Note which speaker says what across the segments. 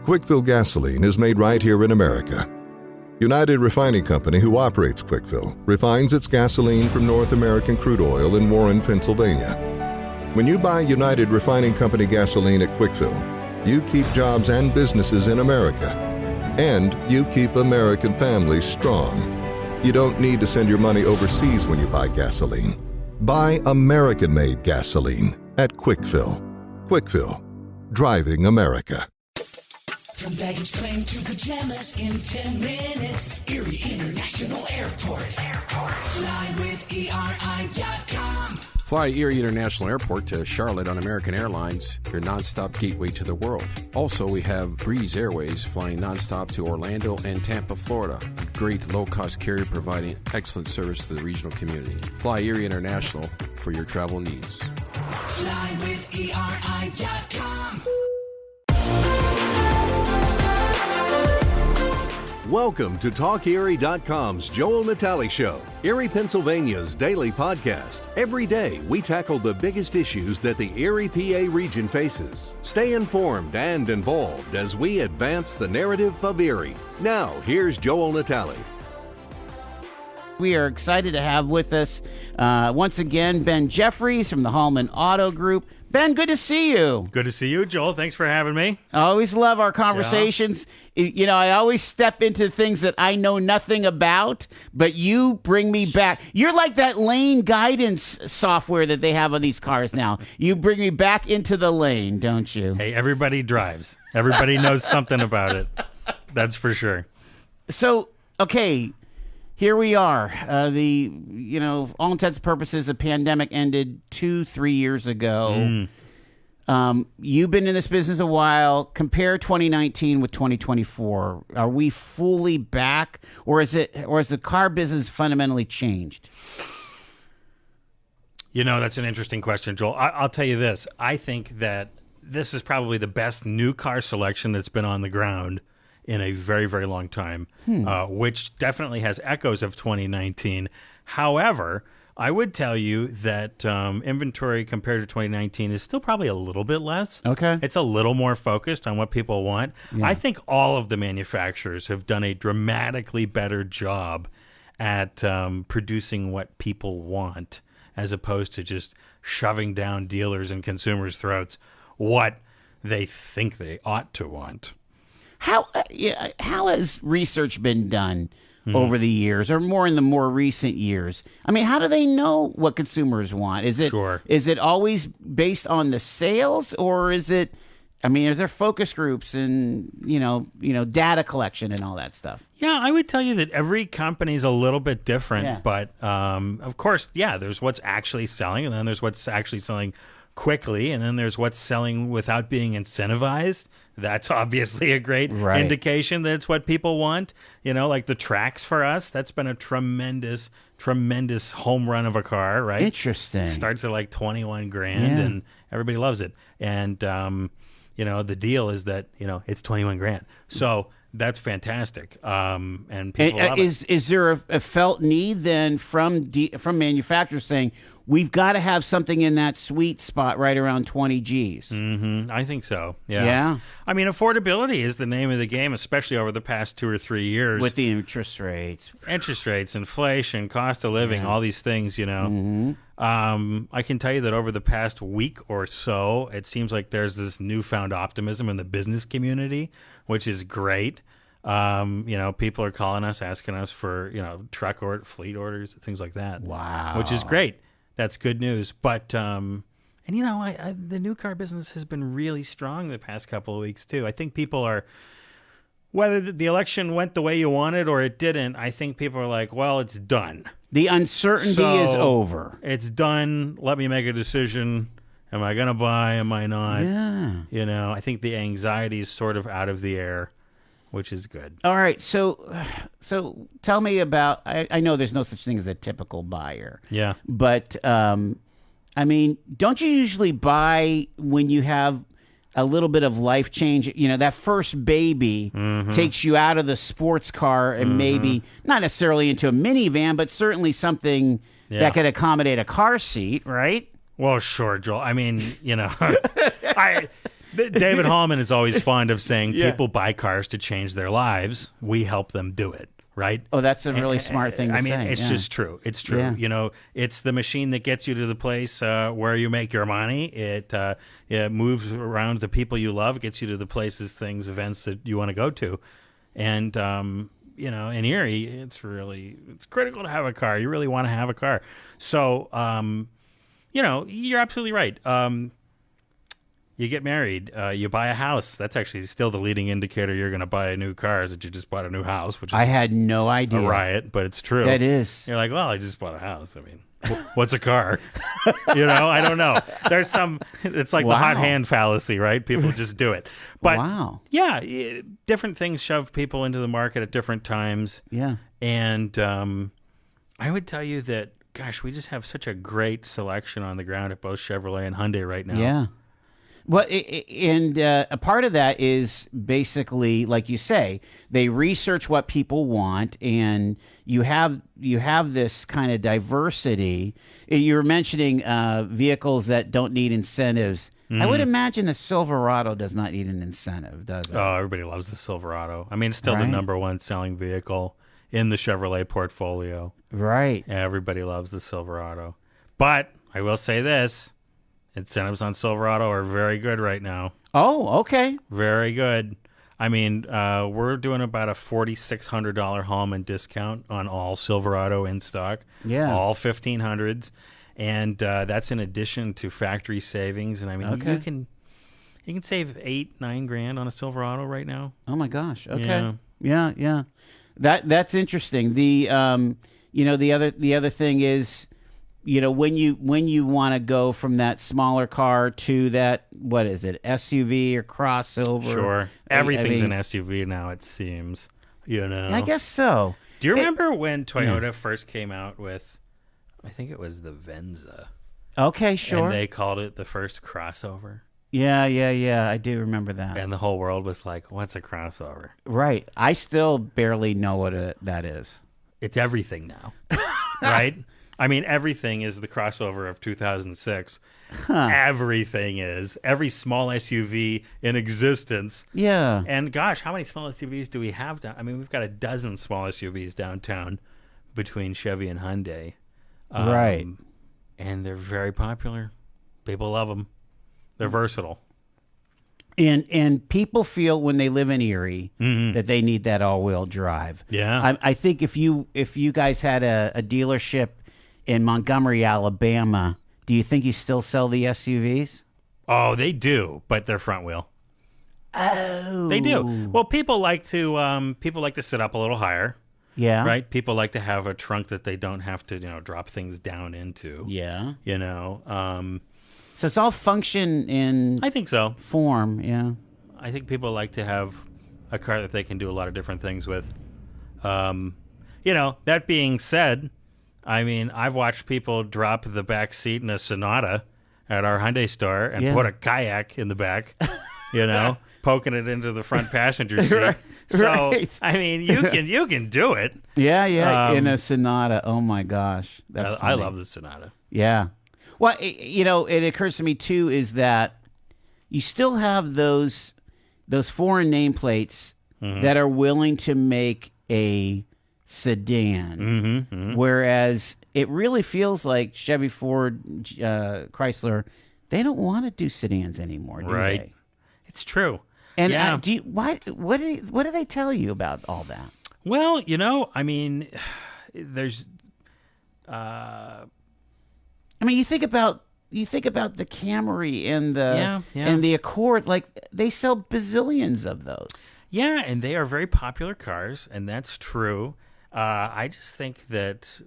Speaker 1: Quickfill gasoline is made right here in America. United Refining Company, who operates Quickfill, refines its gasoline from North American crude oil in Warren, Pennsylvania. When you buy United Refining Company gasoline at Quickfill, you keep jobs and businesses in America, and you keep American families strong. You don't need to send your money overseas when you buy gasoline. Buy American-made gasoline at Quickfill. Quickfill, driving America.
Speaker 2: From baggage claim to pajamas in 10 minutes. Erie International Airport. Fly with ERI.com.
Speaker 3: Fly Erie International Airport to Charlotte on American Airlines, your nonstop gateway to the world. Also, we have Breeze Airways flying nonstop to Orlando and Tampa, Florida. A great low-cost carrier providing excellent service to the regional community. Fly Erie International for your travel needs.
Speaker 2: Fly with ERI.com.
Speaker 4: Welcome to TalkErie.com's Joel Natale Show, Erie, Pennsylvania's daily podcast. Every day, we tackle the biggest issues that the Erie, PA region faces. Stay informed and involved as we advance the narrative of Erie. Now, here's Joel Natale.
Speaker 5: We are excited to have with us, once again, Ben Jeffries from the Hallman Auto Group. Ben, good to see you.
Speaker 6: Good to see you, Joel. Thanks for having me.
Speaker 5: I always love our conversations. Yeah. You know, I always step into things that I know nothing about, but you bring me back. You're like that lane guidance software that they have on these cars now. You bring me back into the lane, don't you?
Speaker 6: Hey, everybody drives. Everybody knows something about it. That's for sure.
Speaker 5: So, okay, here we are. All intents and purposes, the pandemic ended 2-3 years ago. You've been in this business a while. Compare 2019 with 2024. Are we fully back, or has the car business fundamentally changed?
Speaker 6: You know, that's an interesting question, Joel. I'll tell you this. I think that this is probably the best new car selection that's been on the ground in a very, very long time, which definitely has echoes of 2019. However, I would tell you that inventory compared to 2019 is still probably a little bit less.
Speaker 5: Okay.
Speaker 6: It's a little more focused on what people want. Yeah. I think all of the manufacturers have done a dramatically better job at producing what people want, as opposed to just shoving down dealers and consumers' throats what they think they ought to want.
Speaker 5: How has research been done over the years, or more in the more recent years? I mean, how do they know what consumers want? Is it always based on the sales, or is it? I mean, is there focus groups and data collection and all that stuff?
Speaker 6: Yeah, I would tell you that every company is a little bit different,
Speaker 5: Yeah.
Speaker 6: but of course, yeah, there's what's actually selling, and then there's what's actually selling quickly, and then there's what's selling without being incentivized. That's obviously a great indication that it's what people want. You know, like the Trax for us, that's been a tremendous home run of a car, right?
Speaker 5: Interesting.
Speaker 6: It starts at like 21 grand and everybody loves it. And, the deal is that, it's 21 grand. So that's fantastic. And people love it.
Speaker 5: Is there a felt need then from manufacturers saying, we've got to have something in that sweet spot right around 20 Gs?
Speaker 6: Mm-hmm. I think so. Yeah.
Speaker 5: Yeah.
Speaker 6: I mean, affordability is the name of the game, especially over the past 2 or 3 years.
Speaker 5: With the interest rates, inflation,
Speaker 6: cost of living, all these things,
Speaker 5: Mm-hmm.
Speaker 6: I can tell you that over the past week or so, it seems like there's this newfound optimism in the business community, which is great. People are calling us, asking us for, truck fleet orders, things like that.
Speaker 5: Wow.
Speaker 6: Which is great. That's good news. But, the new car business has been really strong the past couple of weeks, too. I think people are, whether the election went the way you wanted or it didn't, I think people are like, well, it's done.
Speaker 5: The uncertainty is over.
Speaker 6: It's done. Let me make a decision. Am I going to buy? Am I not?
Speaker 5: Yeah.
Speaker 6: I think the anxiety is sort of out of the air, which is good.
Speaker 5: All right. So tell me about, I know there's no such thing as a typical buyer.
Speaker 6: Yeah.
Speaker 5: But, don't you usually buy when you have a little bit of life change? That first baby takes you out of the sports car and maybe not necessarily into a minivan, but certainly something that could accommodate a car seat, right?
Speaker 6: Well, sure, Joel. I mean, David Hallman is always fond of saying people buy cars to change their lives. We help them do it. Right?
Speaker 5: Oh, that's a really smart thing to say.
Speaker 6: I mean, it's just true. It's true.
Speaker 5: Yeah.
Speaker 6: You know, it's the machine that gets you to the place where you make your money. It moves around the people you love, gets you to the places, things, events that you want to go to. And, you know, in Erie, it's critical to have a car. You really want to have a car. So, you know, you're absolutely right. You get married, you buy a house. That's actually still the leading indicator you're going to buy a new car is that you just bought a new house, which is
Speaker 5: I had no idea.
Speaker 6: a riot, but it's true.
Speaker 5: That is.
Speaker 6: You're like, well, I just bought a house. I mean, what's a car? You know, I don't know. There's it's like the hot hand fallacy, right? People just do it. But yeah, different things shove people into the market at different times.
Speaker 5: Yeah.
Speaker 6: And I would tell you that, gosh, we just have such a great selection on the ground at both Chevrolet and Hyundai right now.
Speaker 5: Yeah. Well, and a part of that is basically, like you say, they research what people want, and you have this kind of diversity. You were mentioning vehicles that don't need incentives. I would imagine the Silverado does not need an incentive, does it?
Speaker 6: Oh, everybody loves the Silverado. I mean, it's still the number one selling vehicle in the Chevrolet portfolio.
Speaker 5: Right.
Speaker 6: Everybody loves the Silverado. But I will say this. Incentives on Silverado are very good right now.
Speaker 5: Oh, okay.
Speaker 6: Very good. I mean, we're doing about a $4,600 Hallman discount on all Silverado in stock.
Speaker 5: Yeah.
Speaker 6: All 1500s. And that's in addition to factory savings. And I mean, you can save $8-9 on a Silverado right now.
Speaker 5: Oh my gosh. Okay. Yeah. That's interesting. The you know, the other thing is, you know, when you want to go from that smaller car to that, what is it, SUV or crossover?
Speaker 6: Sure. Everything's an SUV now, it seems. You know.
Speaker 5: I guess so.
Speaker 6: Do you remember when Toyota first came out with, I think it was the Venza.
Speaker 5: Okay, sure.
Speaker 6: And they called it the first crossover.
Speaker 5: Yeah. I do remember that.
Speaker 6: And the whole world was like, what's a crossover?
Speaker 5: Right. I still barely know what that is.
Speaker 6: It's everything now. Right? I mean, everything is the crossover of 2006. Everything is. Every small SUV in existence.
Speaker 5: Yeah.
Speaker 6: And gosh, how many small SUVs do we have down? I mean, we've got a dozen small SUVs downtown between Chevy and Hyundai.
Speaker 5: Right.
Speaker 6: And they're very popular. People love them. They're versatile.
Speaker 5: And people feel when they live in Erie that they need that all-wheel drive.
Speaker 6: Yeah.
Speaker 5: I think if you guys had a dealership in Montgomery, Alabama, do you think you still sell the SUVs?
Speaker 6: Oh, they do, but they're front wheel.
Speaker 5: Oh,
Speaker 6: they do. Well, people like to sit up a little higher.
Speaker 5: Yeah.
Speaker 6: Right. People like to have a trunk that they don't have to, drop things down into.
Speaker 5: Yeah.
Speaker 6: So
Speaker 5: it's all function in.
Speaker 6: I think so.
Speaker 5: Form. Yeah.
Speaker 6: I think people like to have a car that they can do a lot of different things with. That being said, I mean, I've watched people drop the back seat in a Sonata at our Hyundai store and put a kayak in the back, poking it into the front passenger seat.
Speaker 5: Right.
Speaker 6: So, I mean, you can do it.
Speaker 5: Yeah, in a Sonata. Oh my gosh, that's funny.
Speaker 6: I love the Sonata.
Speaker 5: Yeah. Well, it occurs to me too is that you still have those foreign nameplates that are willing to make a sedan, whereas it really feels like Chevy, Ford, Chrysler, they don't want to do sedans anymore, do they?
Speaker 6: It's true.
Speaker 5: And what do they tell you about all that?
Speaker 6: Well, I mean, there's.
Speaker 5: I mean, you think about the Camry and the Accord, like they sell bazillions of those.
Speaker 6: Yeah, and they are very popular cars, and that's true. I just think that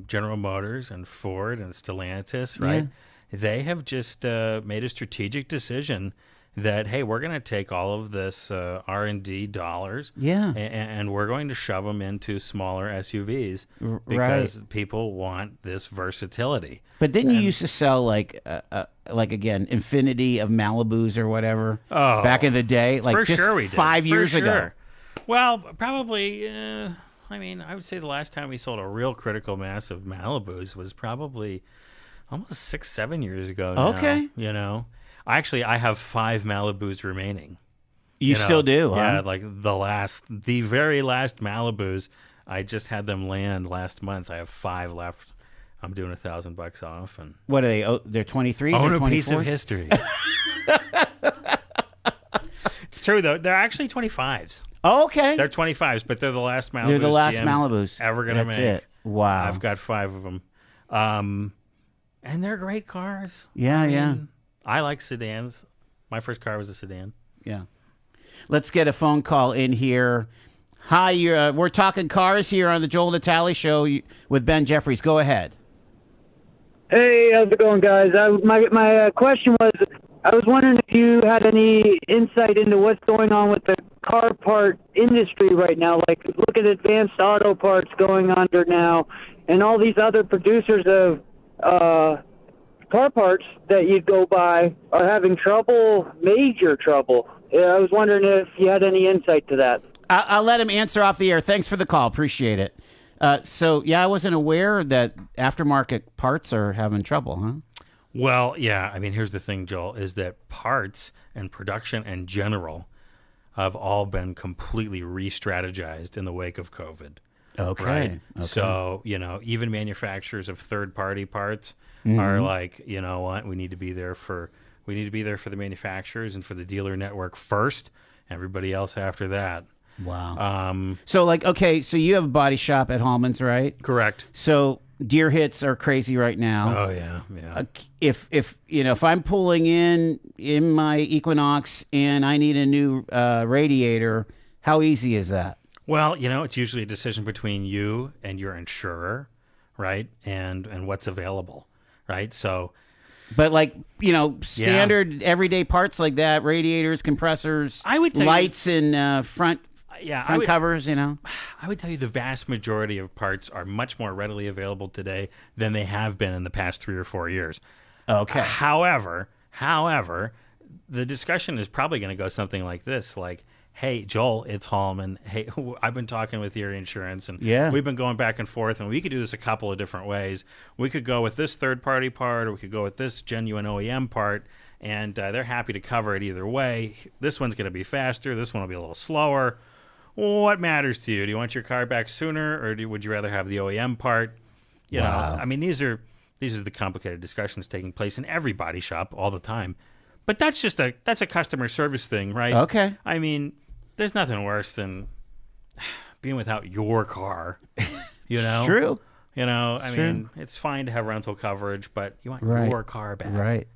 Speaker 6: General Motors and Ford and Stellantis, right? Yeah. They have just made a strategic decision that, hey, we're going to take all of this R&D dollars and we're going to shove them into smaller SUVs because people want this versatility.
Speaker 5: But didn't you used to sell like again, Infinity of Malibus or whatever back in the day? Like
Speaker 6: for
Speaker 5: just
Speaker 6: sure we did.
Speaker 5: 5 years ago.
Speaker 6: Well, probably, I would say the last time we sold a real critical mass of Malibus was probably almost 6-7 years ago now,
Speaker 5: Okay.
Speaker 6: I have 5 Malibus remaining.
Speaker 5: You
Speaker 6: know?
Speaker 5: still do, huh?
Speaker 6: Yeah, like the very last Malibus. I just had them land last month. I have 5 left. I'm doing $1,000 off, and
Speaker 5: What are they? Oh, they're 23s
Speaker 6: own
Speaker 5: or
Speaker 6: a
Speaker 5: 24s?
Speaker 6: piece of history. It's true though. They're actually 25s.
Speaker 5: Oh, okay.
Speaker 6: They're 25s, but they're the last Malibus.
Speaker 5: They're the last
Speaker 6: GM's
Speaker 5: Malibus
Speaker 6: ever gonna
Speaker 5: That's
Speaker 6: make.
Speaker 5: it. Wow.
Speaker 6: I've got 5 of them, and they're great cars.
Speaker 5: Yeah, yeah.
Speaker 6: I like sedans. My first car was a sedan.
Speaker 5: Yeah. Let's get a phone call in here. Hi, we're talking cars here on the Joel Natale Show with Ben Jeffries. Go ahead.
Speaker 7: Hey, how's it going, guys? My question was, I was wondering if you had any insight into what's going on with the car part industry right now. Like, look at Advanced Auto Parts going under now, and all these other producers of car parts that you'd go buy are having trouble, major trouble. I was wondering if you had any insight to that.
Speaker 5: I'll let him answer off the air. Thanks for the call. Appreciate it. So, yeah, I wasn't aware that aftermarket parts are having trouble, huh?
Speaker 6: Well, yeah. I mean, here's the thing, Joel, is that parts and production in general have all been completely re-strategized in the wake of COVID.
Speaker 5: Okay.
Speaker 6: Right?
Speaker 5: Okay.
Speaker 6: So, even manufacturers of third-party parts are like, you know what, we need to be there for the manufacturers and for the dealer network first, everybody else after that.
Speaker 5: Wow. So you have a body shop at Hallman's, right?
Speaker 6: Correct.
Speaker 5: So deer hits are crazy right now.
Speaker 6: Oh yeah.
Speaker 5: If I'm pulling in my Equinox and I need a new radiator, how easy is that?
Speaker 6: Well, it's usually a decision between you and your insurer, right? And what's available, right? So,
Speaker 5: but standard everyday parts like that, radiators, compressors,
Speaker 6: I would tell
Speaker 5: lights and front covers,
Speaker 6: I would tell you the vast majority of parts are much more readily available today than they have been in the past 3 or 4 years.
Speaker 5: Okay.
Speaker 6: However, the discussion is probably going to go something like this, like, hey, Joel, it's Hallman. Hey, I've been talking with Erie Insurance, and we've been going back and forth, and we could do this a couple of different ways. We could go with this third-party part, or we could go with this genuine OEM part, and they're happy to cover it either way. This one's going to be faster. This one will be a little slower. What matters to you? Do you want your car back sooner, or would you rather have the OEM part? You know, I mean, these are the complicated discussions taking place in every body shop all the time. But that's a customer service thing, right?
Speaker 5: Okay.
Speaker 6: I mean, there's nothing worse than being without your car. You know,
Speaker 5: It's true.
Speaker 6: You know,
Speaker 5: It's
Speaker 6: I
Speaker 5: true.
Speaker 6: mean, it's fine to have rental coverage, but you want
Speaker 5: Right.
Speaker 6: your car back,
Speaker 5: Right.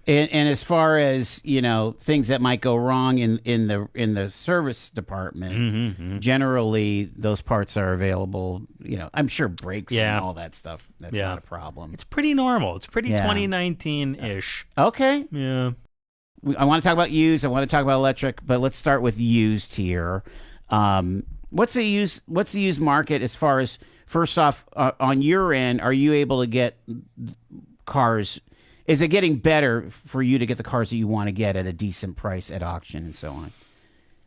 Speaker 5: And as far as things that might go wrong in the service department, generally those parts are available. I'm sure brakes and all that stuff. That's not a problem.
Speaker 6: It's pretty normal. It's pretty 2019-ish.
Speaker 5: Okay.
Speaker 6: Yeah.
Speaker 5: I want to talk about used. I want to talk about electric, but let's start with used here. What's the used market as far as, first off, on your end? Are you able to get cars? Is it getting better for you to get the cars that you want to get at a decent price at auction and so on?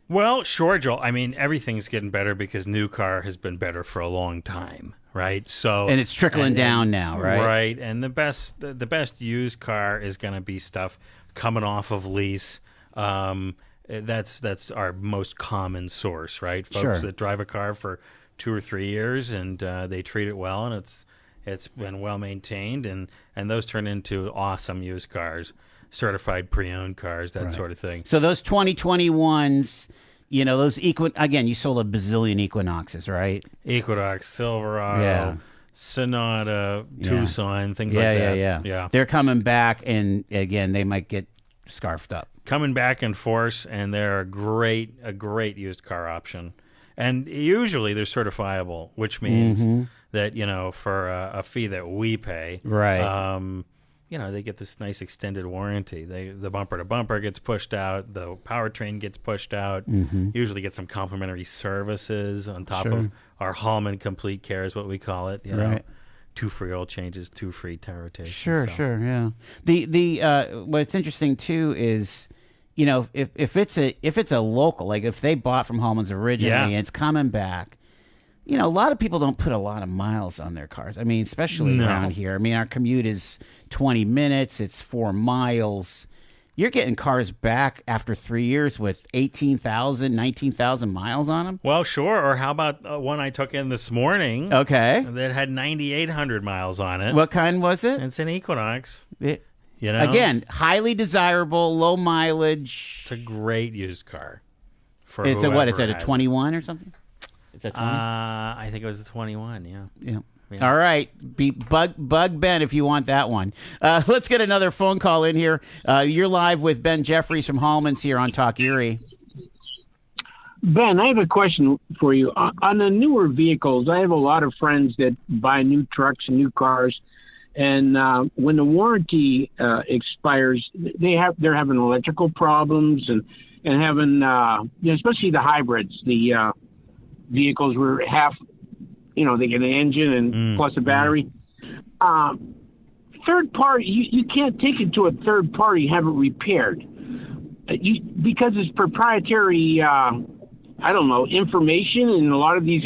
Speaker 6: Well, sure, Joel. I mean, everything's getting better because new car has been better for a long time, right? So,
Speaker 5: and it's trickling down now, right?
Speaker 6: Right. And the best used car is going to be stuff coming off of lease. That's our most common source, right? Folks that drive a car for 2 or 3 years and they treat it well, and it's been well maintained, and those turn into awesome used cars, certified pre-owned cars, that sort of thing.
Speaker 5: So those 2021s, those again, you sold a bazillion Equinoxes, right?
Speaker 6: Equinox, Silverado, Sonata, Tucson, things like that. Yeah.
Speaker 5: They're coming back, and again, they might get scarfed up.
Speaker 6: Coming back in force, and they're a great used car option. And usually they're certifiable, which means that, for a fee that we pay,
Speaker 5: right?
Speaker 6: They get this nice extended warranty. The bumper to bumper gets pushed out, the powertrain gets pushed out. Usually get some complimentary services on top of our Hallman Complete Care is what we call it. You know, 2 free oil changes, 2 free tire rotations.
Speaker 5: Sure, yeah. The what's interesting too is, if it's a local, like if they bought from Hallman's originally and it's coming back, a lot of people don't put a lot of miles on their cars. I mean, especially around here. I mean, our commute is 20 minutes. It's 4 miles. You're getting cars back after 3 years with 18,000, 19,000 miles on them.
Speaker 6: Well, sure. Or how about one I took in this morning
Speaker 5: Okay.
Speaker 6: that had 9,800 miles on it?
Speaker 5: What kind was it?
Speaker 6: It's an Equinox.
Speaker 5: It-
Speaker 6: You know?
Speaker 5: Again, highly desirable, low mileage.
Speaker 6: It's a great used car. For
Speaker 5: It's a what? Is
Speaker 6: whoever
Speaker 5: it a
Speaker 6: has
Speaker 5: 21 or something? It's a 20.
Speaker 6: I think it was a 21, yeah.
Speaker 5: Yeah.
Speaker 6: Yeah.
Speaker 5: All right. Bug Ben if you want that one. Let's get another phone call in here. You're live with Ben Jeffries from Hallman's here on Talk Erie.
Speaker 8: Ben, I have a question for you. On the newer vehicles, I have a lot of friends that buy new trucks and new cars, and when the warranty expires, they're having electrical problems and having, especially the hybrids, the vehicles where half, they get an engine and plus a battery. Third party, you can't take it to a third party and have it repaired. Because it's proprietary, information in a lot of these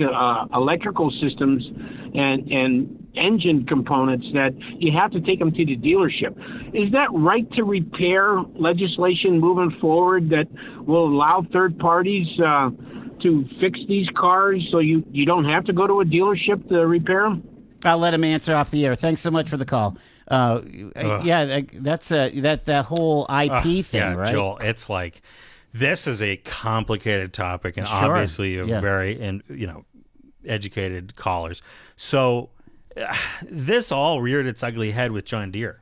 Speaker 8: electrical systems and engine components that you have to take them to the dealership. Is that right to repair legislation moving forward that will allow third parties to fix these cars so you don't have to go to a dealership to repair them?
Speaker 5: I'll let him answer off the air. Thanks so much for the call. Yeah, that's that whole IP thing,
Speaker 6: yeah,
Speaker 5: right?
Speaker 6: Joel, it's like this is a complicated topic, and
Speaker 5: Sure.
Speaker 6: obviously a very educated callers. So this all reared its ugly head with John Deere.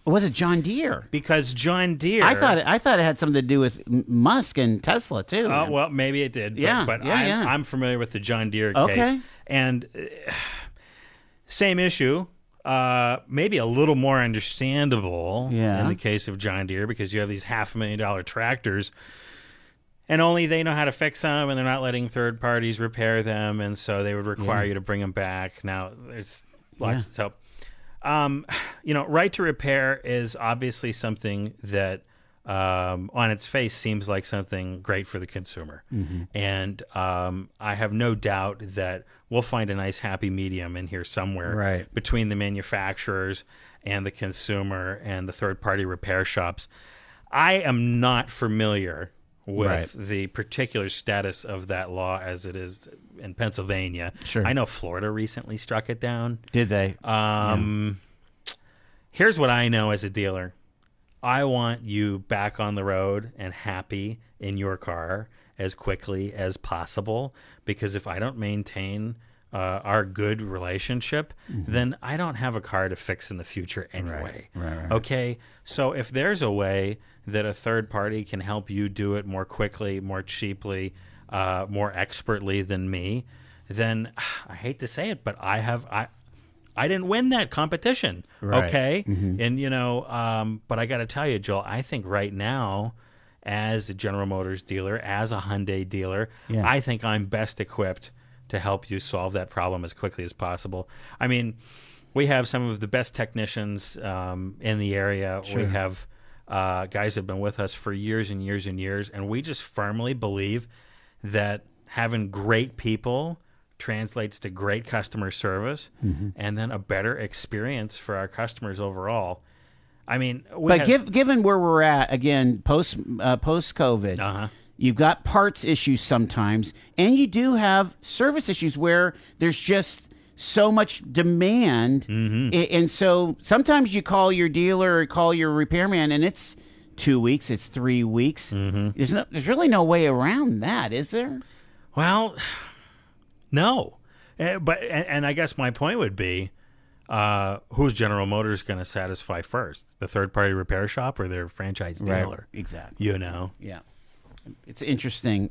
Speaker 5: Was it John Deere?
Speaker 6: Because John Deere,
Speaker 5: I thought it had something to do with Musk and Tesla too.
Speaker 6: well, maybe it did.
Speaker 5: Yeah,
Speaker 6: but
Speaker 5: yeah.
Speaker 6: I'm familiar with the John Deere
Speaker 5: Okay.
Speaker 6: case, and same issue. Maybe a little more understandable in the case of John Deere because you have these $500,000 tractors and only they know how to fix them and they're not letting third parties repair them. And so they would require you to bring them back. Now there's lots. So, right to repair is obviously something that on its face seems like something great for the consumer. And I have no doubt that we'll find a nice happy medium in here somewhere between the manufacturers and the consumer and the third-party repair shops. I am not familiar with the particular status of that law as it is in Pennsylvania.
Speaker 5: Sure.
Speaker 6: I know Florida recently struck it down.
Speaker 5: Did they?
Speaker 6: Here's what I know as a dealer. I want you back on the road and happy in your car as quickly as possible, because if I don't maintain our good relationship, then I don't have a car to fix in the future anyway.
Speaker 5: Right.
Speaker 6: Okay? So if there's a way that a third party can help you do it more quickly, more cheaply, more expertly than me, then I hate to say it, but I didn't win that competition, okay? And, but I got to tell you, Joel, I think right now, as a General Motors dealer, as a Hyundai dealer, I think I'm best equipped to help you solve that problem as quickly as possible. I mean, we have some of the best technicians in the area. Sure. We have guys that have been with us for years and years and years, and we just firmly believe that having great people translates to great customer service and then a better experience for our customers overall. I mean,
Speaker 5: given where we're at again, post COVID, you've got parts issues sometimes, and you do have service issues where there's just so much demand, and so sometimes you call your dealer or call your repairman, and it's 2 weeks, it's 3 weeks. There's really no way around that, is there?
Speaker 6: Well, no. But I guess my point would be, who's General Motors going to satisfy first? The third-party repair shop or their franchise dealer?
Speaker 5: Right, exactly.
Speaker 6: Yeah.
Speaker 5: It's interesting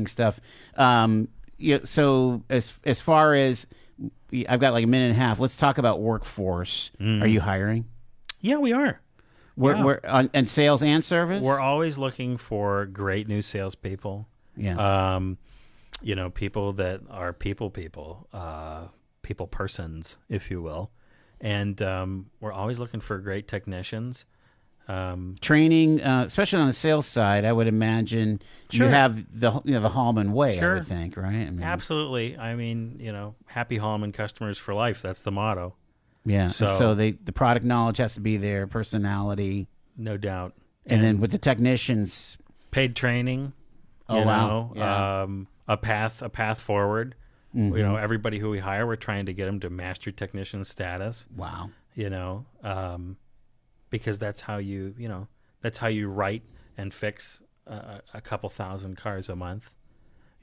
Speaker 5: stuff. So as far as I've got like a minute and a half, let's talk about workforce. Are you hiring?
Speaker 6: Yeah, we are.
Speaker 5: We're on sales and service.
Speaker 6: We're always looking for great new salespeople.
Speaker 5: Yeah.
Speaker 6: People that are people persons, if you will. And we're always looking for great technicians.
Speaker 5: Training, especially on the sales side, I would imagine you have the Hallman way, I would think, right? I mean,
Speaker 6: absolutely. I mean, happy Hallman customers for life. That's the motto.
Speaker 5: Yeah. So the product knowledge has to be there, personality.
Speaker 6: No doubt.
Speaker 5: And then with the technicians,
Speaker 6: paid training.
Speaker 5: Oh,
Speaker 6: you
Speaker 5: wow.
Speaker 6: know,
Speaker 5: Yeah.
Speaker 6: a path forward. You know, everybody who we hire, we're trying to get them to master technician status.
Speaker 5: wow.
Speaker 6: You know, because that's how that's how you write and fix a couple thousand cars a month.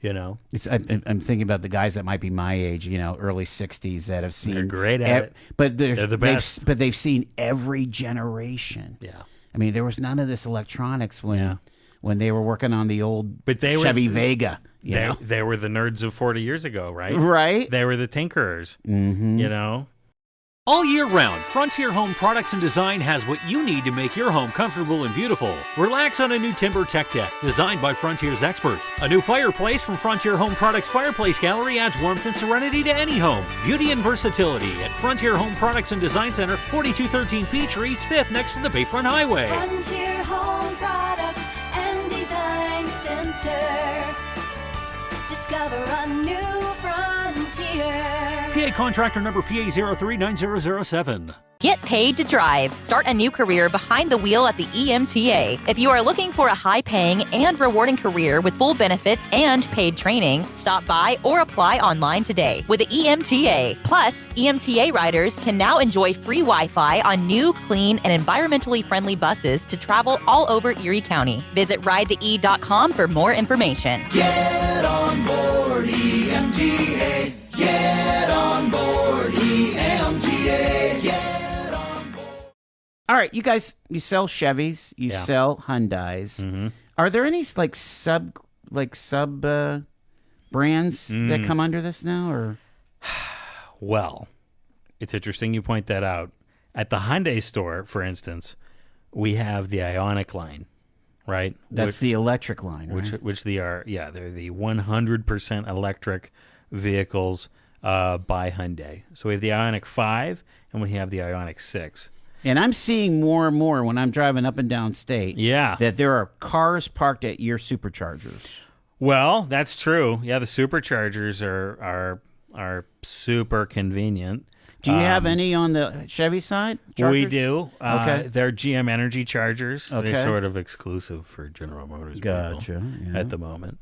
Speaker 6: You know,
Speaker 5: I'm thinking about the guys that might be my age, early 60s that have seen.
Speaker 6: They're great at it.
Speaker 5: But
Speaker 6: They're the best.
Speaker 5: But they've seen every generation.
Speaker 6: Yeah.
Speaker 5: I mean, there was none of this electronics when they were working on the old
Speaker 6: But they were-
Speaker 5: Chevy Vega.
Speaker 6: They were the nerds of 40 years ago, right?
Speaker 5: Right.
Speaker 6: They were the tinkerers. You know.
Speaker 9: All year round, Frontier Home Products and Design has what you need to make your home comfortable and beautiful. Relax on a new timber tech deck designed by Frontier's experts. A new fireplace from Frontier Home Products Fireplace Gallery adds warmth and serenity to any home. Beauty and versatility at Frontier Home Products and Design Center, 4213 Peachtree, East 5th, next to the Bayfront Highway.
Speaker 10: Frontier Home Products and Design Center. Discover a new frontier.
Speaker 9: PA contractor number PA039007.
Speaker 11: Get paid to drive. Start a new career behind the wheel at the EMTA. If you are looking for a high-paying and rewarding career with full benefits and paid training, stop by or apply online today with the EMTA. Plus, EMTA riders can now enjoy free Wi-Fi on new, clean, and environmentally friendly buses to travel all over Erie County. Visit ridethee.com for more information.
Speaker 2: Get on board EMTA. Get on board EMTA. Get on board.
Speaker 5: All right, you guys, you sell Chevys, you sell Hyundais. Are there any sub brands that come under this now, or?
Speaker 6: Well, it's interesting you point that out. At the Hyundai store, for instance, we have the Ioniq line, right?
Speaker 5: That's the electric line, right?
Speaker 6: Which they are, they're the 100% electric vehicles by Hyundai. So we have the Ioniq 5 and we have the Ioniq 6.
Speaker 5: And I'm seeing more and more when I'm driving up and down state that there are cars parked at your superchargers.
Speaker 6: Well, that's true. Yeah, the superchargers are super convenient.
Speaker 5: Do you have any on the Chevy side?
Speaker 6: We do.
Speaker 5: Okay.
Speaker 6: They're GM Energy chargers.
Speaker 5: Okay.
Speaker 6: They're sort of exclusive for General Motors
Speaker 5: Gotcha.
Speaker 6: people at the moment.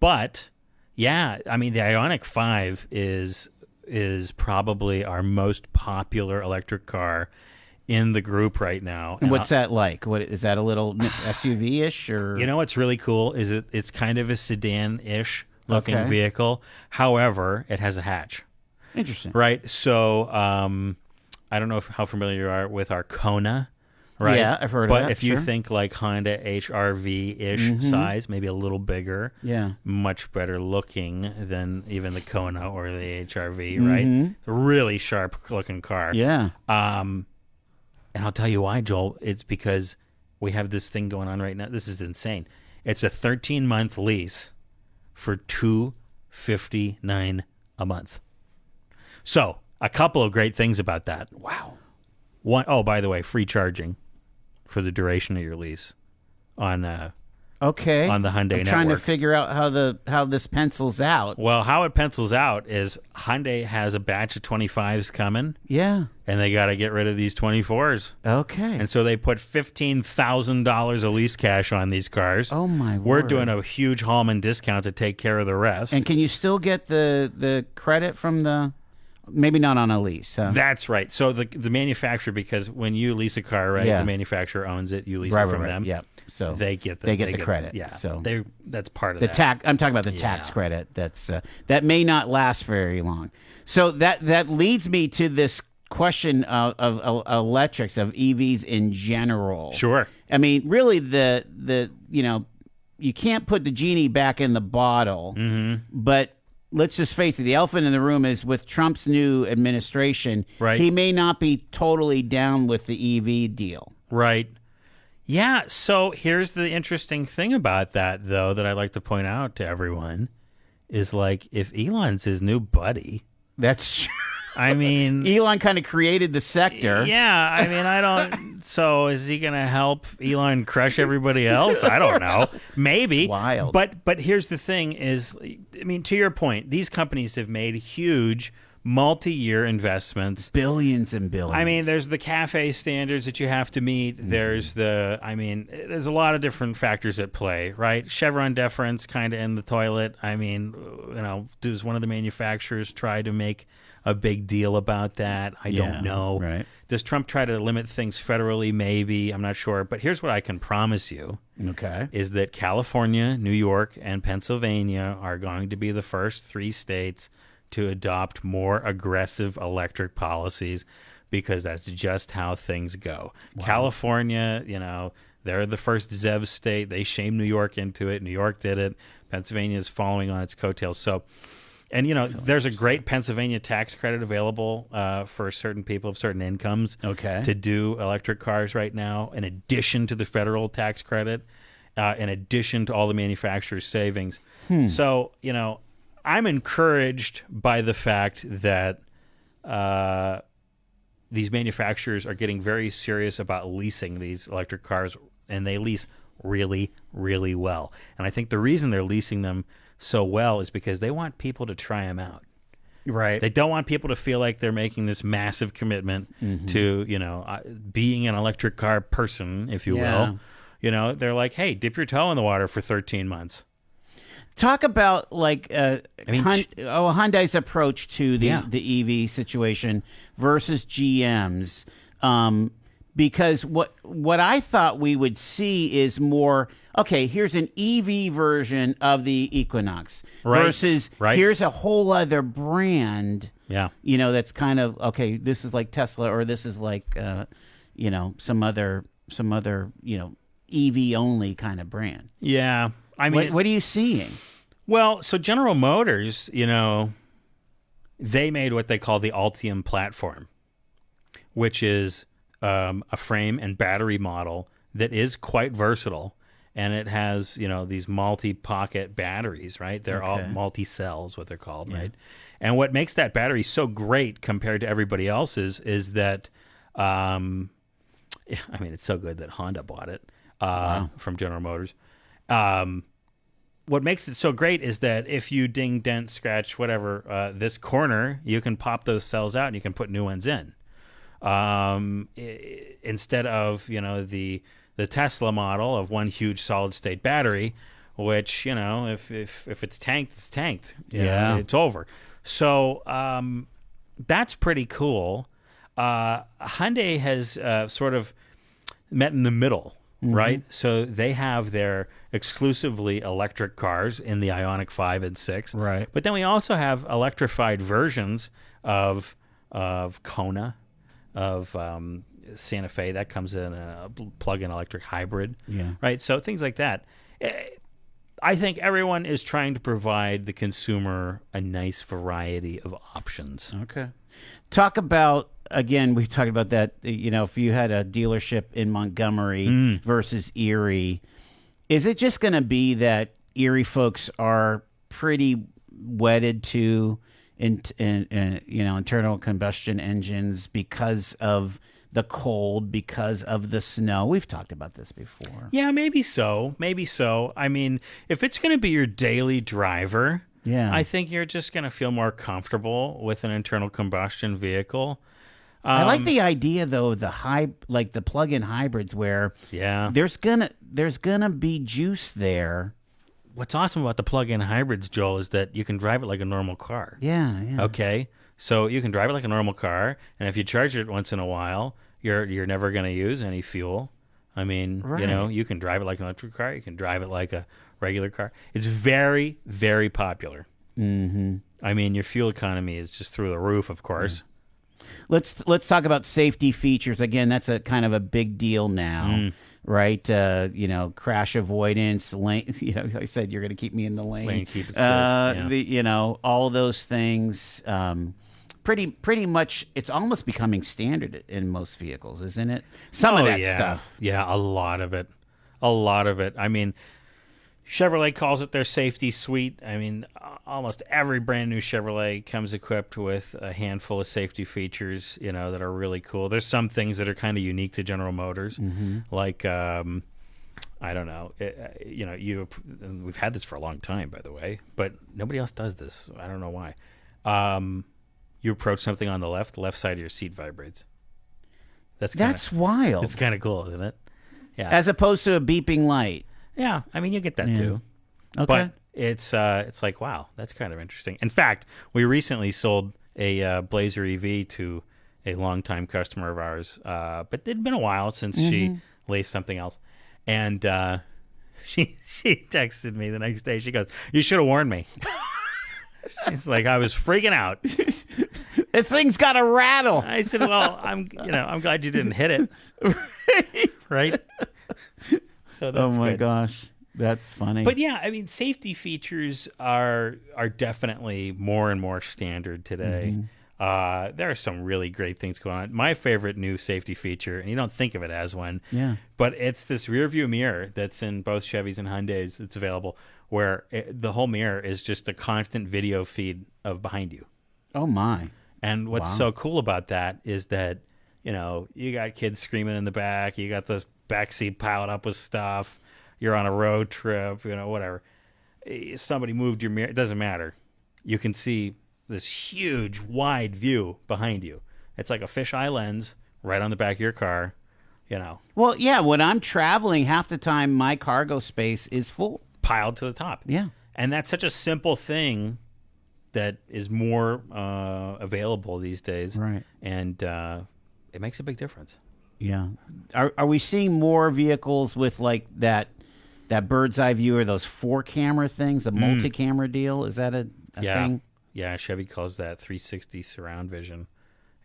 Speaker 6: But, yeah, I mean, the Ioniq 5 is probably our most popular electric car in the group right now.
Speaker 5: And what's that like? What is that, a little SUV-ish? Or?
Speaker 6: You know what's really cool is it's kind of a sedan-ish looking vehicle. However, it has a hatch.
Speaker 5: Interesting.
Speaker 6: Right? So I don't know how familiar you are with our Kona, right?
Speaker 5: Yeah, I've heard of
Speaker 6: but
Speaker 5: that.
Speaker 6: But if you think like Honda HR-V-ish size, maybe a little bigger, much better looking than even the Kona or the HR-V, right? It's a really sharp-looking car.
Speaker 5: Yeah.
Speaker 6: And I'll tell you why, Joel. It's because we have this thing going on right now. This is insane. It's a 13-month lease for $259 a month. So, a couple of great things about that.
Speaker 5: Wow.
Speaker 6: One, oh, by the way, free charging for the duration of your lease on the Hyundai
Speaker 5: I'm
Speaker 6: network.
Speaker 5: trying to figure out how this pencils out.
Speaker 6: Well, how it pencils out is Hyundai has a batch of 25s coming.
Speaker 5: Yeah.
Speaker 6: And they got to get rid of these 24s.
Speaker 5: Okay.
Speaker 6: And so they put $15,000 of lease cash on these cars.
Speaker 5: Oh, my
Speaker 6: We're
Speaker 5: word.
Speaker 6: doing a huge Hallman discount to take care of the rest.
Speaker 5: And can you still get the credit from the... Maybe not on a lease. Huh?
Speaker 6: That's right. So the manufacturer, because when you lease a car, right, the manufacturer owns it. You lease it from them.
Speaker 5: Yeah. So
Speaker 6: they get the
Speaker 5: credit.
Speaker 6: Yeah.
Speaker 5: So
Speaker 6: that's part of
Speaker 5: the
Speaker 6: that.
Speaker 5: tax. I'm talking about the tax credit. That's that may not last very long. So that leads me to this question of electrics, of EVs in general.
Speaker 6: Sure.
Speaker 5: I mean, really, the you can't put the genie back in the bottle, but let's just face it, the elephant in the room is with Trump's new administration,
Speaker 6: right.
Speaker 5: He may not be totally down with the EV deal.
Speaker 6: Right. Yeah, so here's the interesting thing about that, though, that I'd like to point out to everyone, is like, if Elon's his new buddy...
Speaker 5: That's true.
Speaker 6: I mean...
Speaker 5: Elon kind of created the sector.
Speaker 6: Yeah, I mean, I don't... So is he going to help Elon crush everybody else? I don't know. Maybe.
Speaker 5: It's wild.
Speaker 6: But here's the thing is, I mean, to your point, these companies have made huge multi-year investments.
Speaker 5: Billions and billions.
Speaker 6: I mean, there's the CAFE standards that you have to meet. There's there's a lot of different factors at play, right? Chevron deference kind of in the toilet. I mean, does one of the manufacturers try to make a big deal about that? I don't know.
Speaker 5: Right.
Speaker 6: Does Trump try to limit things federally? Maybe. I'm not sure. But here's what I can promise you.
Speaker 5: Okay.
Speaker 6: Is that California, New York, and Pennsylvania are going to be the first 3 states to adopt more aggressive electric policies, because that's just how things go. Wow. California, they're the first ZEV state. They shamed New York into it. New York did it. Pennsylvania is following on its coattails. So, there's a great Pennsylvania tax credit available for certain people of certain incomes to do electric cars right now, in addition to the federal tax credit, in addition to all the manufacturer's savings. So, I'm encouraged by the fact that these manufacturers are getting very serious about leasing these electric cars, and they lease really, really well. And I think the reason they're leasing them so well is because they want people to try them out.
Speaker 5: Right.
Speaker 6: They don't want people to feel like they're making this massive commitment to, being an electric car person, if you will. They're like, hey, dip your toe in the water for 13 months.
Speaker 5: Talk about Hyundai's approach to the EV situation versus GM's, because what I thought we would see is more, okay, here's an EV version of the Equinox versus here's a whole other brand.
Speaker 6: Yeah,
Speaker 5: that's kind of, okay, this is like Tesla, or this is like some other EV only kind of brand.
Speaker 6: Yeah. I mean,
Speaker 5: what are you seeing?
Speaker 6: Well, so General Motors, they made what they call the Ultium platform, which is a frame and battery model that is quite versatile, and it has these multi-pocket batteries, right? They're all multi-cells, what they're called, right? And what makes that battery so great compared to everybody else's is that, it's so good that Honda bought it from General Motors. What makes it so great is that if you ding, dent, scratch, whatever, this corner, you can pop those cells out and you can put new ones in. Instead of, the Tesla model of one huge solid state battery, which, if it's tanked, it's tanked. It's over. So that's pretty cool. Hyundai has sort of met in the middle. Right? So they have their exclusively electric cars in the Ioniq 5 and 6.
Speaker 5: Right.
Speaker 6: But then we also have electrified versions of Kona, of Santa Fe. That comes in a plug-in electric hybrid.
Speaker 5: Yeah.
Speaker 6: Right? So things like that. I think everyone is trying to provide the consumer a nice variety of options.
Speaker 5: Okay. Talk about, again, we talked about that, if you had a dealership in Montgomery versus Erie, is it just going to be that Erie folks are pretty wedded to internal combustion engines because of the cold, because of the snow? We've talked about this before.
Speaker 6: Yeah, maybe so. Maybe so. I mean, if it's going to be your daily driver, I think you're just going to feel more comfortable with an internal combustion vehicle.
Speaker 5: I like the idea, though, the plug-in hybrids, where there's gonna be juice there.
Speaker 6: What's awesome about the plug-in hybrids, Joel, is that you can drive it like a normal car.
Speaker 5: Yeah.
Speaker 6: Okay, so you can drive it like a normal car, and if you charge it once in a while, you're never going to use any fuel. I mean, you can drive it like an electric car. You can drive it like a regular car. It's very, very popular. I mean, your fuel economy is just through the roof, of course.
Speaker 5: Let's talk about safety features. Again, that's a kind of a big deal now, right? Crash avoidance, lane. I said you're going to keep me in the lane.
Speaker 6: Lane keep assist.
Speaker 5: All those things. Pretty much, it's almost becoming standard in most vehicles, isn't it? Some of that stuff.
Speaker 6: Yeah, a lot of it. I mean, Chevrolet calls it their safety suite. I mean, almost every brand new Chevrolet comes equipped with a handful of safety features, that are really cool. There's some things that are kind of unique to General Motors, like I don't know, we've had this for a long time, by the way, but nobody else does this. I don't know why. you approach something on the left side of your seat vibrates.
Speaker 5: That's wild.
Speaker 6: It's kind of cool, isn't it? Yeah.
Speaker 5: As opposed to a beeping light.
Speaker 6: Yeah, I mean, you get that too.
Speaker 5: Okay.
Speaker 6: But it's like, wow, that's kind of interesting. In fact, we recently sold a Blazer EV to a longtime customer of ours, but it'd been a while since she laced something else. And she texted me the next day. She goes, "You should have warned me." She's like, "I was freaking out.
Speaker 5: This thing's got a rattle."
Speaker 6: I said, "Well, I'm glad you didn't hit it." Right? So that's
Speaker 5: my
Speaker 6: good.
Speaker 5: gosh. That's funny.
Speaker 6: But yeah, I mean, safety features are definitely more and more standard today. There are some really great things going on. My favorite new safety feature, and you don't think of it as one, but it's this rear view mirror that's in both Chevys and Hyundais. It's available where the whole mirror is just a constant video feed of behind you.
Speaker 5: Oh my!
Speaker 6: And what's so cool about that is that you got kids screaming in the back, you got the back seat piled up with stuff. You're on a road trip, whatever. Somebody moved your mirror. It doesn't matter. You can see this huge, wide view behind you. It's like a fisheye lens right on the back of your car,
Speaker 5: Well, yeah, when I'm traveling, half the time my cargo space is full.
Speaker 6: Piled to the top.
Speaker 5: Yeah.
Speaker 6: And that's such a simple thing that is more available these days.
Speaker 5: Right.
Speaker 6: And it makes a big difference.
Speaker 5: Yeah. Are we seeing more vehicles with like that bird's eye view or those 4-camera things, the multi-camera deal? Is that a thing?
Speaker 6: Yeah, Chevy calls that 360 surround vision,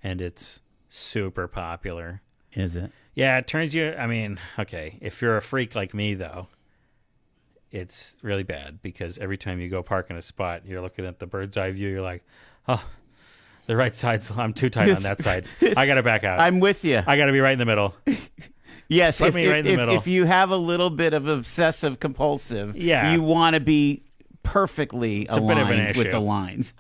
Speaker 6: and it's super popular.
Speaker 5: Is it?
Speaker 6: Yeah, it turns you, okay, if you're a freak like me, though, it's really bad because every time you go park in a spot, you're looking at the bird's eye view, you're like, oh, the right side's, I'm too tight on that side. I got to back out.
Speaker 5: I'm with you.
Speaker 6: I got to be right in the middle.
Speaker 5: Yes,
Speaker 6: Put me right in the middle.
Speaker 5: If you have a little bit of obsessive compulsive,
Speaker 6: Yeah.
Speaker 5: you want to be perfectly
Speaker 6: a bit of an
Speaker 5: aligned with
Speaker 6: issue.
Speaker 5: the lines.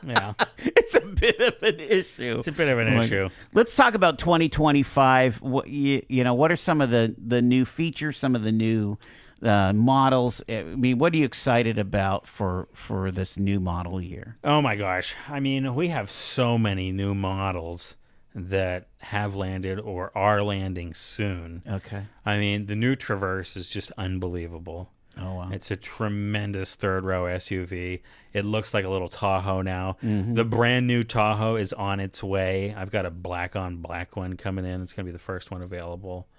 Speaker 6: Yeah.
Speaker 5: It's a bit of an issue.
Speaker 6: It's a bit of an issue.
Speaker 5: Let's talk about 2025. What what are some of the new features, some of the new models? I mean, what are you excited about for this new model year?
Speaker 6: Oh my gosh. I mean, we have so many new models that have landed or are landing soon.
Speaker 5: Okay.
Speaker 6: I mean, the new Traverse is just unbelievable.
Speaker 5: Oh, wow.
Speaker 6: It's a tremendous third-row SUV. It looks like a little Tahoe now. The brand new Tahoe is on its way. I've got a black-on-black one coming in. It's going to be the first one available.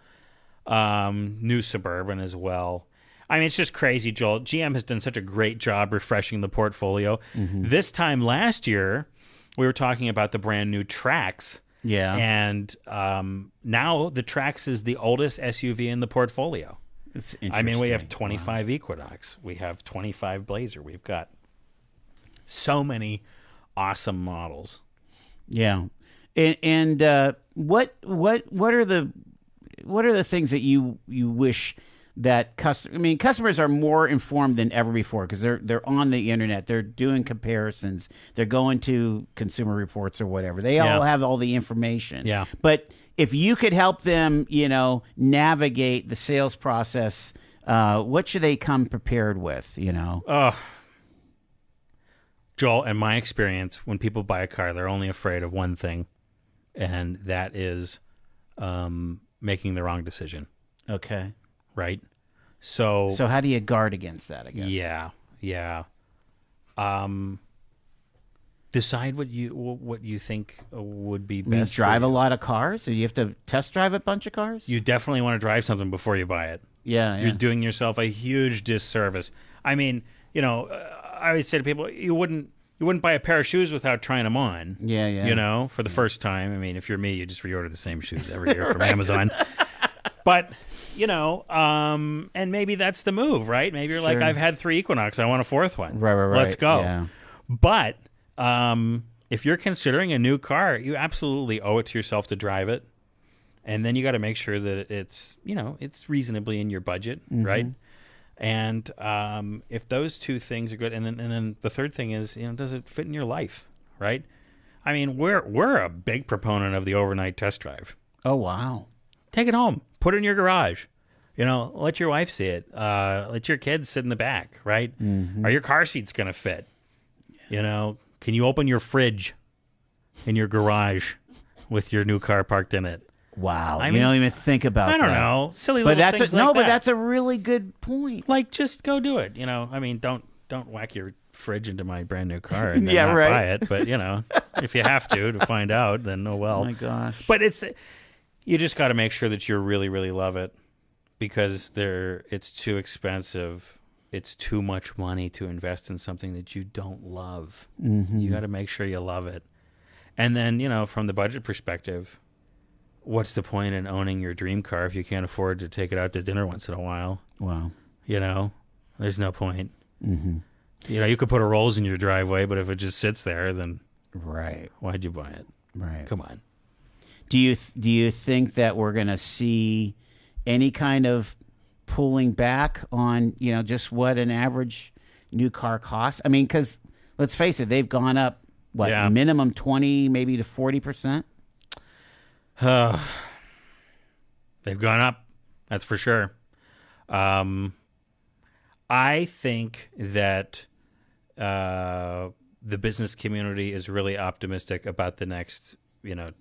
Speaker 6: New Suburban as well. I mean, it's just crazy, Joel. GM has done such a great job refreshing the portfolio. This time last year, we were talking about the brand new Trax.
Speaker 5: Yeah.
Speaker 6: And now the Trax is the oldest SUV in the portfolio.
Speaker 5: It's
Speaker 6: I mean, we have
Speaker 5: interesting.
Speaker 6: 25 Equinox. We have 25 Blazer. We've got so many awesome models.
Speaker 5: Yeah. And what are the things that you wish that customers are more informed than ever before because they're on the internet, they're doing comparisons, they're going to Consumer Reports or whatever. They all have all the information.
Speaker 6: Yeah.
Speaker 5: But if you could help them, navigate the sales process, what should they come prepared with?
Speaker 6: Joel, in my experience, when people buy a car, they're only afraid of one thing, and that is making the wrong decision.
Speaker 5: Okay.
Speaker 6: Right? So
Speaker 5: how do you guard against that, I guess?
Speaker 6: Yeah. Decide what you think would be best.
Speaker 5: Drive a lot of cars? So you have to test drive a bunch of cars?
Speaker 6: You definitely want to drive something before you buy it.
Speaker 5: Yeah.
Speaker 6: You're doing yourself a huge disservice. I mean, I always say to people, you wouldn't buy a pair of shoes without trying them on.
Speaker 5: Yeah.
Speaker 6: For the first time. I mean, if you're me, you just reorder the same shoes every year from Amazon. But, and maybe that's the move, right? Maybe you're like, I've had 3 Equinox. I want a 4th one.
Speaker 5: Right.
Speaker 6: Let's go.
Speaker 5: Yeah.
Speaker 6: But if you're considering a new car, you absolutely owe it to yourself to drive it. And then you got to make sure that it's reasonably in your budget, right? And if those two things are good, and then the third thing is, does it fit in your life, right? I mean, we're a big proponent of the overnight test drive.
Speaker 5: Oh, wow.
Speaker 6: Take it home, put it in your garage. Let your wife see it. Let your kids sit in the back, right? Are your car seats going to fit? Can you open your fridge? in your garage with your new car parked in it.
Speaker 5: Wow.
Speaker 6: I
Speaker 5: You
Speaker 6: mean,
Speaker 5: don't even think about that.
Speaker 6: I don't know. Silly
Speaker 5: But
Speaker 6: little
Speaker 5: that's
Speaker 6: things
Speaker 5: no,
Speaker 6: like
Speaker 5: but
Speaker 6: that.
Speaker 5: that's a really good point.
Speaker 6: Like, just go do it. I mean, don't whack your fridge into my brand new car and then
Speaker 5: Yeah,
Speaker 6: not
Speaker 5: right.
Speaker 6: buy it. But if you have to find out, then oh well.
Speaker 5: Oh my gosh.
Speaker 6: But you just got to make sure that you really, really love it, because it's too expensive. It's too much money to invest in something that you don't love.
Speaker 5: Mm-hmm.
Speaker 6: You got to make sure you love it. And then, from the budget perspective, what's the point in owning your dream car if you can't afford to take it out to dinner once in a while?
Speaker 5: Wow.
Speaker 6: There's no point.
Speaker 5: Mm-hmm.
Speaker 6: You could put a Rolls in your driveway, but if it just sits there, then
Speaker 5: Right.
Speaker 6: why'd you buy it?
Speaker 5: Right.
Speaker 6: Come on.
Speaker 5: Do you think that we're going to see any kind of pulling back on, just what an average new car costs? I mean, because let's face it, they've gone up, minimum 20, maybe to 40%?
Speaker 6: They've gone up. That's for sure. I think that the business community is really optimistic about the next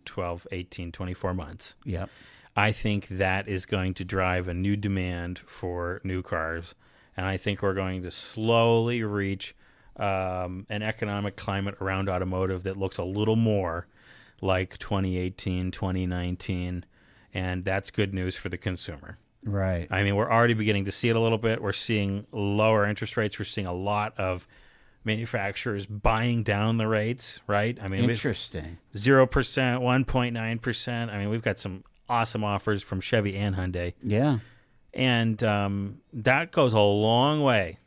Speaker 6: 12, 18, 24 months.
Speaker 5: Yep.
Speaker 6: I think that is going to drive a new demand for new cars. And I think we're going to slowly reach an economic climate around automotive that looks a little more like 2018, 2019. And that's good news for the consumer.
Speaker 5: Right.
Speaker 6: I mean, we're already beginning to see it a little bit. We're seeing lower interest rates. We're seeing a lot of manufacturers buying down the rates, right? I mean,
Speaker 5: Interesting.
Speaker 6: 0%, 1.9%. I mean, we've got some awesome offers from Chevy and Hyundai.
Speaker 5: Yeah.
Speaker 6: And that goes a long way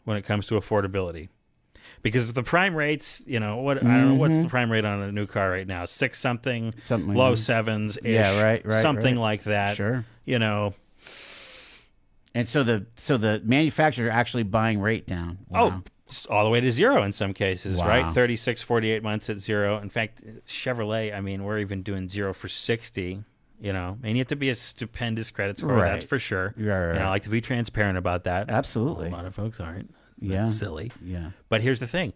Speaker 6: when it comes to affordability. Because if the prime rates, I don't know, what's the prime rate on a new car right now? 6 something low
Speaker 5: like
Speaker 6: 7s-ish.
Speaker 5: Yeah, right.
Speaker 6: Something like that.
Speaker 5: Sure.
Speaker 6: And
Speaker 5: so the manufacturer actually buying rate down. Wow.
Speaker 6: all the way to 0 in some cases,
Speaker 5: Wow.
Speaker 6: right? 36, 48 months at 0. In fact, Chevrolet, I mean, we're even doing 0 for 60. And you have to be a stupendous credit score,
Speaker 5: Right.
Speaker 6: that's for sure.
Speaker 5: Right.
Speaker 6: And I like to be transparent about that.
Speaker 5: Absolutely.
Speaker 6: A lot of folks aren't.
Speaker 5: Yeah.
Speaker 6: That's silly.
Speaker 5: Yeah.
Speaker 6: But here's the thing.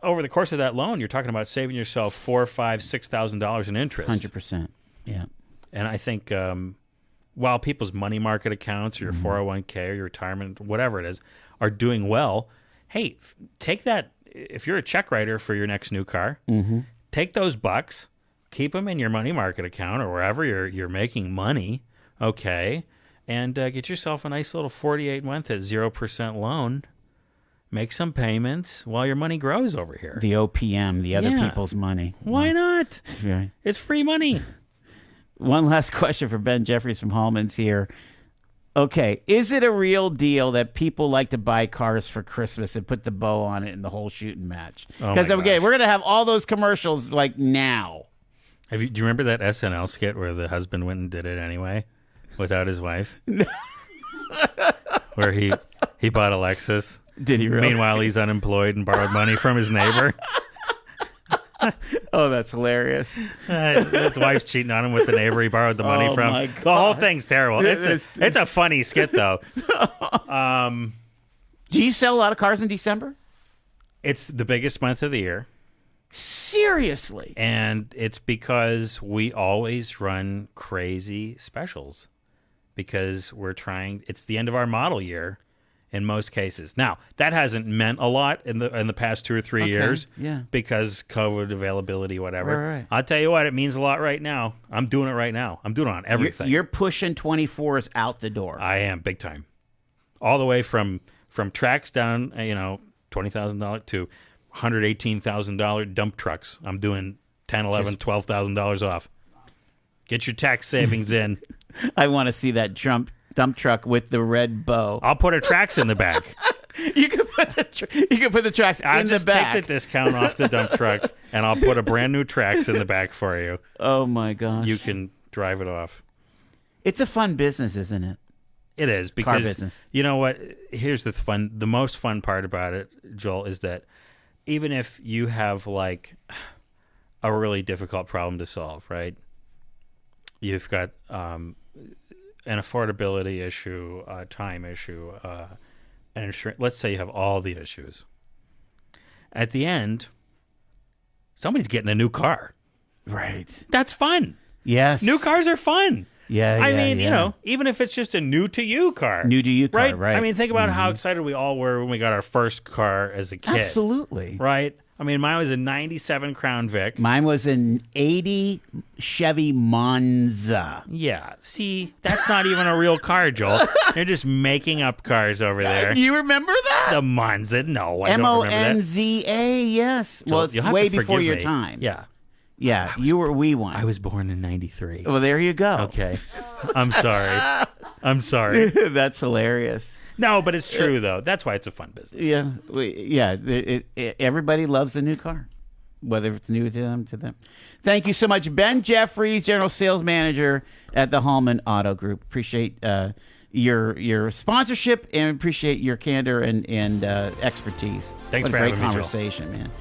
Speaker 6: Over the course of that loan, you're talking about saving yourself $4,000, $5,000, $6,000 in interest.
Speaker 5: 100%. Yeah.
Speaker 6: And I think while people's money market accounts or your 401k or your retirement, whatever it is, are doing well, hey, take that. If you're a check writer for your next new car, take those bucks, keep them in your money market account or wherever you're making money, okay, and get yourself a nice little 48-month at 0% loan. Make some payments while your money grows over here.
Speaker 5: The OPM, the other people's money.
Speaker 6: Why not?
Speaker 5: Yeah.
Speaker 6: It's free money.
Speaker 5: One last question for Ben Jeffries from Hallman's here. Okay, is it a real deal that people like to buy cars for Christmas and put the bow on it and the whole shooting match? Because
Speaker 6: my gosh.
Speaker 5: we're going to have all those commercials like now.
Speaker 6: Do you remember that SNL skit where the husband went and did it anyway without his wife? Where he bought a Lexus.
Speaker 5: Did he really?
Speaker 6: Meanwhile, he's unemployed and borrowed money from his neighbor.
Speaker 5: Oh, that's hilarious.
Speaker 6: His wife's cheating on him with the neighbor he borrowed the money from.
Speaker 5: My
Speaker 6: The whole thing's terrible. It's a funny skit, though.
Speaker 5: Do you sell a lot of cars in December?
Speaker 6: It's the biggest month of the year.
Speaker 5: Seriously?
Speaker 6: And it's because we always run crazy specials because it's the end of our model year in most cases. Now, that hasn't meant a lot in the past 2 or 3 years because COVID availability, whatever.
Speaker 5: Right.
Speaker 6: I'll tell you what, it means a lot right now. I'm doing it right now. I'm doing it on everything.
Speaker 5: You're pushing 24s out the door.
Speaker 6: I am, big time. All the way from tracks down, $20,000 to $118,000 dump trucks. I'm doing $10,000, $11,000, $12,000 off. Get your tax savings in.
Speaker 5: I want to see that dump truck with the red bow.
Speaker 6: I'll put a tracks in the back.
Speaker 5: You can put the tracks
Speaker 6: I'll
Speaker 5: in
Speaker 6: just
Speaker 5: the back.
Speaker 6: take the discount off the dump truck, and I'll put a brand new tracks in the back for you.
Speaker 5: Oh my gosh!
Speaker 6: You can drive it off.
Speaker 5: It's a fun business, isn't it?
Speaker 6: It is because
Speaker 5: Car business.
Speaker 6: You know what? Here's the most fun part about it, Joel, is that even if you have like a really difficult problem to solve, right? You've got an affordability issue, a time issue, an insurance. Let's say you have all the issues. At the end, somebody's getting a new car.
Speaker 5: Right.
Speaker 6: That's fun.
Speaker 5: Yes.
Speaker 6: New cars are fun.
Speaker 5: Yeah,
Speaker 6: I
Speaker 5: yeah,
Speaker 6: mean,
Speaker 5: yeah.
Speaker 6: you know, even if it's just a new to you car.
Speaker 5: New to you car, right.
Speaker 6: I mean, think about how excited we all were when we got our first car as a kid.
Speaker 5: Absolutely.
Speaker 6: Right? I mean, mine was a 97 Crown Vic.
Speaker 5: Mine was an 80 Chevy Monza.
Speaker 6: Yeah. See, that's not even a real car, Joel. They're just making up cars over there.
Speaker 5: Do you remember that?
Speaker 6: The Monza? No, I don't remember that.
Speaker 5: Monza, yes.
Speaker 6: Joel,
Speaker 5: Well, it's
Speaker 6: you'll have
Speaker 5: way
Speaker 6: to
Speaker 5: before
Speaker 6: forgive
Speaker 5: your
Speaker 6: me.
Speaker 5: time.
Speaker 6: Yeah.
Speaker 5: Yeah, you were we one.
Speaker 6: I was born in 93.
Speaker 5: Well, there you go.
Speaker 6: Okay. I'm sorry. I'm sorry.
Speaker 5: That's hilarious.
Speaker 6: No, but it's true, though. That's why it's a fun business.
Speaker 5: Yeah, everybody loves a new car, whether it's new to them. Thank you so much, Ben Jeffries, General Sales Manager at the Hallman Auto Group. Appreciate your sponsorship and appreciate your candor and expertise.
Speaker 6: Thanks
Speaker 5: what
Speaker 6: for
Speaker 5: a great
Speaker 6: having me, Joel.
Speaker 5: conversation, man.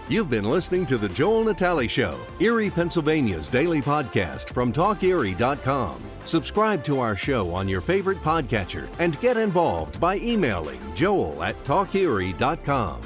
Speaker 4: You've been listening to The Joel Natale Show, Erie, Pennsylvania's daily podcast from TalkErie.com. Subscribe to our show on your favorite podcatcher and get involved by emailing joel@TalkErie.com.